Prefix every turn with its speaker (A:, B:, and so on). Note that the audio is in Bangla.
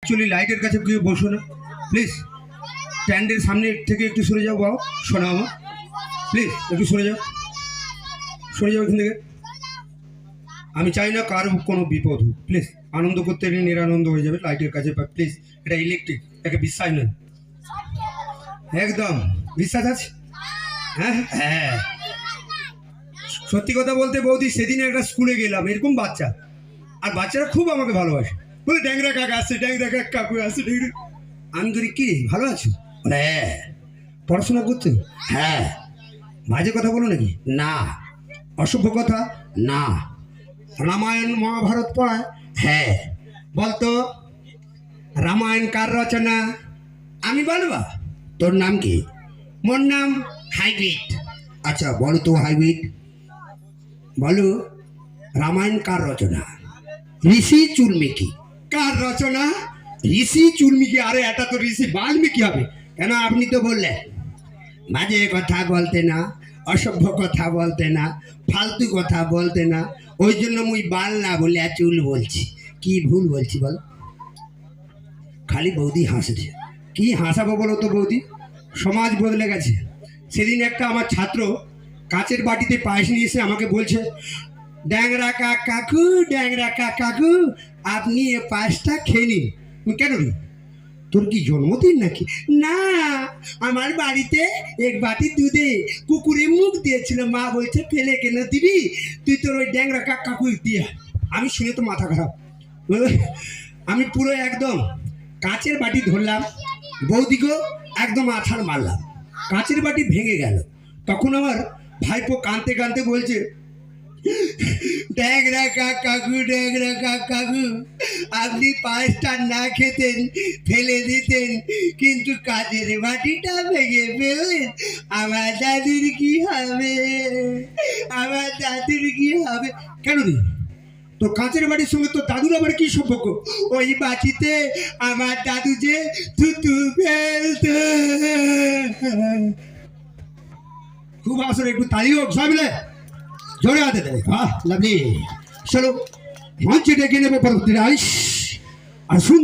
A: অ্যাকচুয়ালি লাইটের কাছে কেউ বসো না প্লিজ। স্ট্যান্ডের সামনে থেকে একটু সরে যাও বাবা, শোনা আমার প্লিজ একটু সরে যাও, সরে যাও এখান থেকে। আমি চাই না কার কোনো বিপদ হোক, প্লিজ। আনন্দ করতে গেলে নিরানন্দ হয়ে যাবে লাইটের কাছে, প্লিজ। এটা ইলেকট্রিক, একে বিশ্বাস নেই, একদম বিশ্বাস আছে। হ্যাঁ হ্যাঁ, সত্যি কথা বলতে বৌদি, সেদিন একটা স্কুলে গেলাম, এরকম বাচ্চা, আর বাচ্চারা খুব আমাকে ভালোবাসে, বলে ড্যাংরা কাকা আসছে, ড্যাংরা কাকু আসছে, ড্যাংরা। আমি করি কি ভালো আছো? হ্যাঁ। পড়াশোনা করছো? হ্যাঁ। বাজে কথা বলো নাকি? না। অসভ্য কথা? না। রামায়ণ মহাভারত পড়ায়? হ্যাঁ। বলতো রামায়ণ কার রচনা? আমি বলবা? তোর নাম কি? মোর নাম হাইব্রিড। আচ্ছা বলো তো হাইব্রিড, বলো রামায়ণ কার রচনা? ঋষি চুলমিকি। কার রচনা? ঋষি চুলমিকি। আরে এটা তো ঋষি বাল্মীকি হবে। কেন আপনি তো বললেন বাজে কথা বলতে না, অসভ্য কথা বলতে না, ফালতু কথা বলতে না, ওই জন্য মুই বাল না বলে চুল বলছি। কি ভুল বলছি বল? খালি বৌদি হাসছে। কি হাসাবো বলো তো বৌদি? সমাজ বদলে গেছে। সেদিন একটা আমার ছাত্র কাচের বাটিতে পায়েস নিয়ে এসে আমাকে বলছে, ড্যাংরা কাকু, ড্যাংরা কাকু, আপনি এ পায়েসটা খেয়ে নিন। কেন রে, তোর কি জন্মদিন নাকি? না, আমার বাড়িতে এক বাটি দুধে কুকুরে মুখ দিয়েছিল, মা বলছে ফেলে কেন দিবি, তুই তোর ওই ড্যাংরা কাকু দিয়ে। আমি শুনে তো মাথা খারাপ। আমি পুরো একদম কাচের বাটি ধরলাম, বৌদিকেও একদম আছাড় মারলাম, কাচের বাটি ভেঙে গেল। তখন আমার ভাইপো কাঁদতে কাঁদতে বলছে, ড্যাংরা কাকু, ড্যাংরা কাকু, আপনি পায়েসটা না খেতেন, ফেলে দিতেন, কিন্তু কাচের বাটিটা ভেঙে ফেললেন, আমার দাদুর কি হবে, আমার দাদুর কি হবে? কেন রে, তো কাঁচের বাড়ির সঙ্গে তো দাদুর আবার কি সম্পর্ক? ওই বাটিতে আমার দাদু যে থুতু ফেলত। খুব আসলে একটু তালি হোক সব মিলে, জোরে হাতে দেয়। হ্যাঁ লাভলি। চলো মঞ্চে ডেকে নেবো পরবর্তীরা, আর সুন্দর